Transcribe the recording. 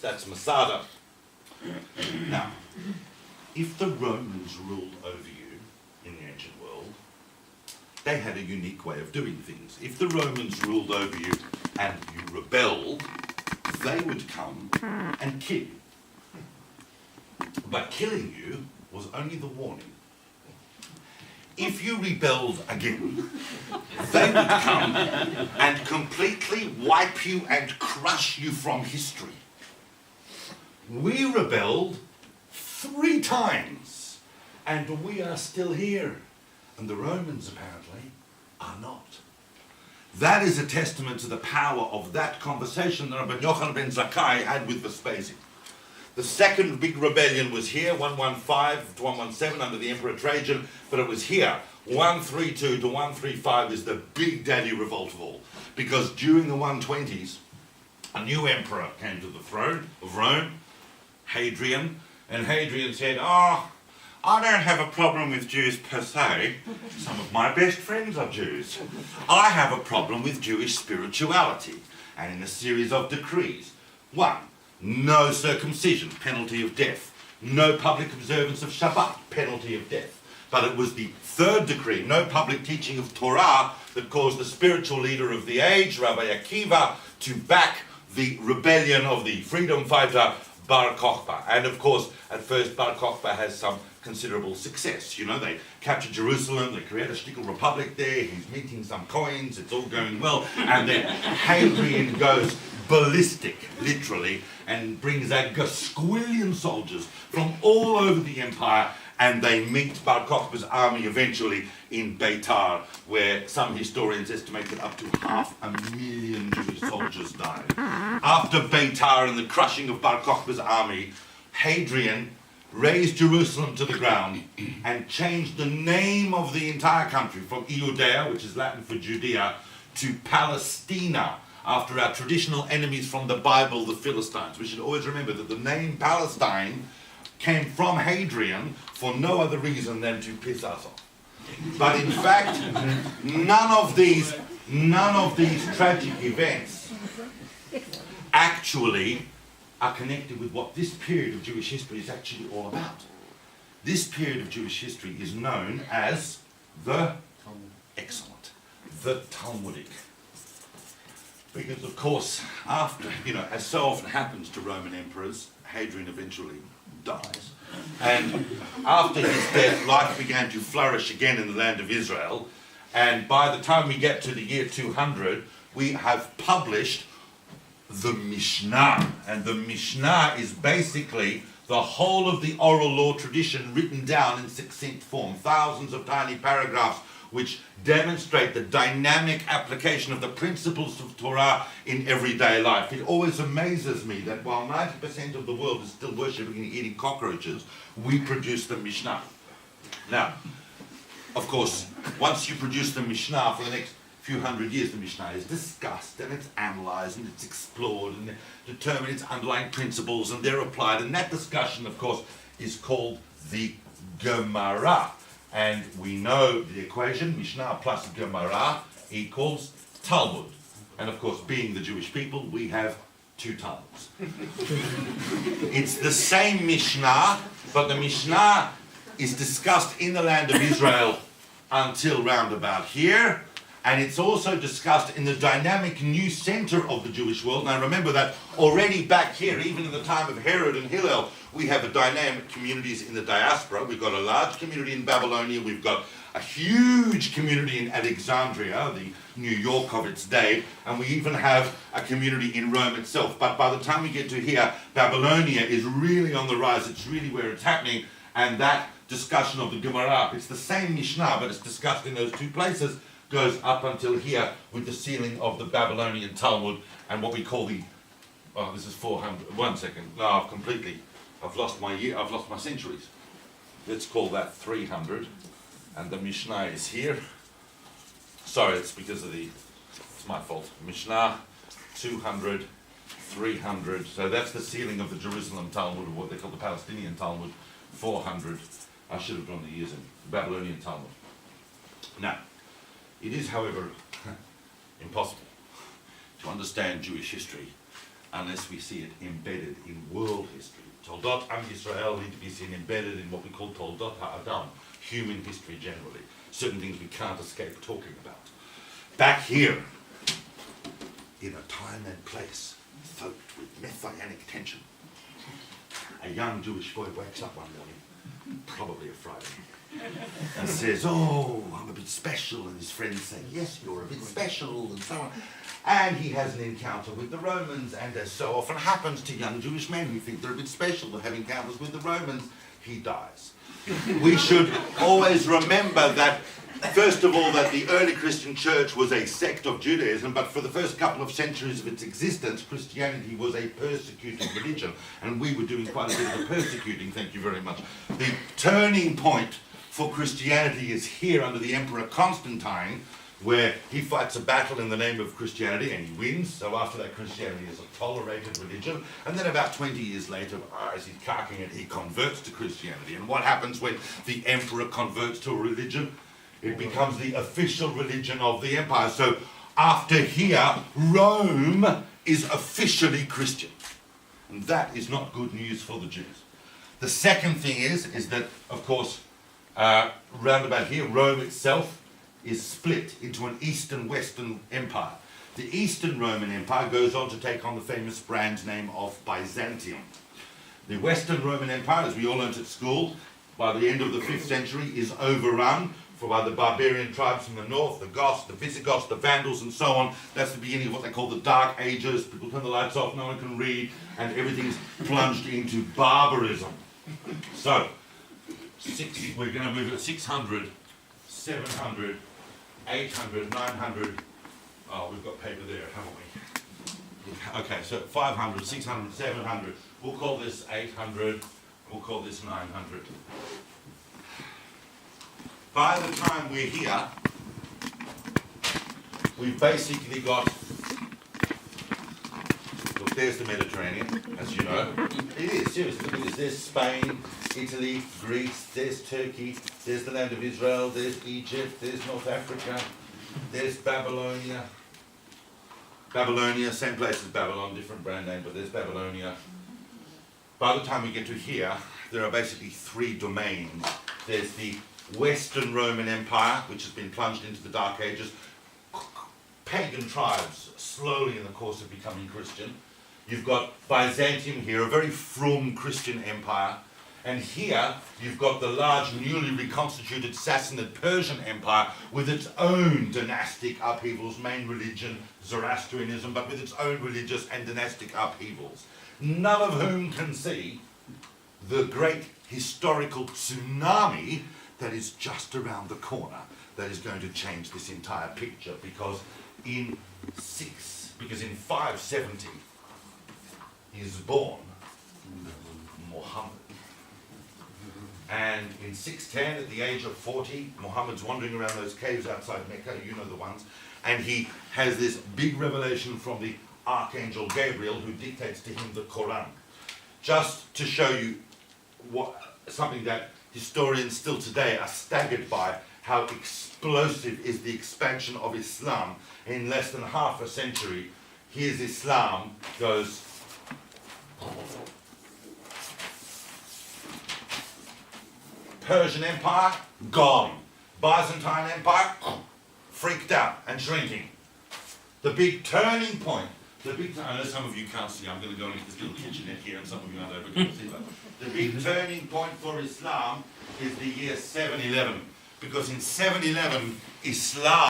That's Masada. Now, if the Romans ruled over you in the ancient world, they had a unique way of doing things. If the Romans ruled over you and you rebelled, they would come and kill you. But killing you was only the warning. If you rebelled again, they would come and completely wipe you and crush you from history. We rebelled 3 times, and we are still here. And the Romans, apparently, are not. That is a testament to the power of that conversation that Rabbi Yochanan ben Zakkai had with Vespasian. The second big rebellion was here, 115 to 117 under the Emperor Trajan, but it was here. 132 to 135 is the big daddy revolt of all. Because during the 120s, a new emperor came to the throne of Rome, Hadrian, and Hadrian said, "Oh, I don't have a problem with Jews per se. Some of my best friends are Jews. I have a problem with Jewish spirituality." And in a series of decrees, 1, no circumcision, penalty of death. No public observance of Shabbat, penalty of death. But it was the 3rd decree, no public teaching of Torah, that caused the spiritual leader of the age, Rabbi Akiva, to back the rebellion of the freedom fighter Bar Kokhba. And of course, at first Bar Kokhba has some considerable success. You know, they capture Jerusalem, they create a shtickle republic there, he's minting some coins, it's all going well, and then Hadrian goes ballistic, literally, and brings out Gasquillian soldiers from all over the empire, and they meet Bar Kokhba's army eventually in Beitar, where some historians estimate that up to 500,000 Jewish soldiers died. After Beitar and the crushing of Bar Kokhba's army, Hadrian razed Jerusalem to the ground and changed the name of the entire country from Iudea, which is Latin for Judea, to Palestina, after our traditional enemies from the Bible, the Philistines. We should always remember that the name Palestine came from Hadrian for no other reason than to piss us off. But in fact, none of these tragic events actually are connected with what this period of Jewish history is actually all about. This period of Jewish history is known as the Talmudic. Because of course, after, as so often happens to Roman emperors, Hadrian eventually dies. And after his death, life began to flourish again in the land of Israel. And by the time we get to the year 200, we have published the Mishnah. And the Mishnah is basically the whole of the oral law tradition written down in succinct form. Thousands of tiny paragraphs which demonstrate the dynamic application of the principles of Torah in everyday life. It always amazes me that while 90% of the world is still worshipping and eating cockroaches, we produce the Mishnah. Now, of course, once you produce the Mishnah, for the next few hundred years, the Mishnah is discussed and it's analysed and it's explored and determined its underlying principles and they're applied. And that discussion, of course, is called the Gemara. And we know the equation, Mishnah plus Gemara equals Talmud. And of course, being the Jewish people, we have 2 Talmuds. It's the same Mishnah, but the Mishnah is discussed in the land of Israel until round about here. And it's also discussed in the dynamic new center of the Jewish world. Now remember that already back here, even in the time of Herod and Hillel, we have a dynamic communities in the diaspora. We've got a large community in Babylonia. We've got a huge community in Alexandria, the New York of its day. And we even have a community in Rome itself. But by the time we get to here, Babylonia is really on the rise. It's really where it's happening. And that discussion of the Gemara, it's the same Mishnah, but it's discussed in those 2 places, goes up until here with the sealing of the Babylonian Talmud and what we call the, this is 400, 1 second, no, I've lost my centuries. Let's call that 300, and the Mishnah is here. Sorry, it's because of it's my fault. Mishnah, 200, 300, so that's the sealing of the Jerusalem Talmud, or what they call the Palestinian Talmud, 400, I should have drawn the years in, the Babylonian Talmud. Now, it is, however, impossible to understand Jewish history unless we see it embedded in Toldot Am Yisrael need to be seen embedded in what we call Toldot HaAdam, human history generally. Certain things we can't escape talking about. Back here, in a time and place soaked with messianic tension, a young Jewish boy wakes up one morning, probably a Friday, and says, "Oh, I'm a bit special," and his friends say, "Yes, you're a bit special," and so on. And he has an encounter with the Romans, and as so often happens to young Jewish men who think they're a bit special, they have encounters with the Romans, he dies. We should always remember that, first of all, that the early Christian church was a sect of Judaism, but for the first couple of centuries of its existence, Christianity was a persecuted religion, and we were doing quite a bit of the persecuting, thank you very much. The turning point for Christianity is here under the Emperor Constantine, where he fights a battle in the name of Christianity and he wins. So after that, Christianity is a tolerated religion. And then about 20 years later, as he's carking it, he converts to Christianity. And what happens when the emperor converts to a religion? It becomes the official religion of the empire. So after here, Rome is officially Christian. And that is not good news for the Jews. The second thing is that, of course, round about here, Rome itself is split into an Eastern Western empire. The Eastern Roman Empire goes on to take on the famous brand name of Byzantium. The Western Roman Empire, as we all learnt at school, by the end of the 5th century is overrun by the barbarian tribes from the north, the Goths, the Visigoths, the Vandals, and so on. That's the beginning of what they call the Dark Ages. People turn the lights off, no one can read, and everything's plunged into barbarism. So, we're going to move at 600, 700, 800, 900, oh, we've got paper there, haven't we? Okay, so 500, 600, 700, we'll call this 800, we'll call this 900. By the time we're here, we've basically got, look, there's the Mediterranean, as you know. It is, seriously, look at this. There's Spain, Italy, Greece, there's Turkey, there's the land of Israel, there's Egypt, there's North Africa, there's Babylonia. Babylonia, same place as Babylon, different brand name, but there's Babylonia. By the time we get to here, there are basically 3 domains. There's the Western Roman Empire, which has been plunged into the Dark Ages. Pagan tribes slowly in the course of becoming Christian. You've got Byzantium here, a very frum Christian empire. And here you've got the large newly reconstituted Sassanid Persian Empire with its own dynastic upheavals, main religion Zoroastrianism, but with its own religious and dynastic upheavals. None of whom can see the great historical tsunami that is just around the corner that is going to change this entire picture, because in 570 is born Muhammad. And in 610, at the age of 40, Muhammad's wandering around those caves outside Mecca, you know the ones, and he has this big revelation from the Archangel Gabriel, who dictates to him the Quran. Just to show you something that historians still today are staggered by, how explosive is the expansion of Islam in less than half a century. Here's Islam, goes Persian Empire, gone. Byzantine Empire, freaked out and shrinking. The big turning point, I know some of you can't see, I'm going to go into this little kitchenette here and some of you aren't able to see that. The big turning point for Islam is the year 711, because in 711, Islam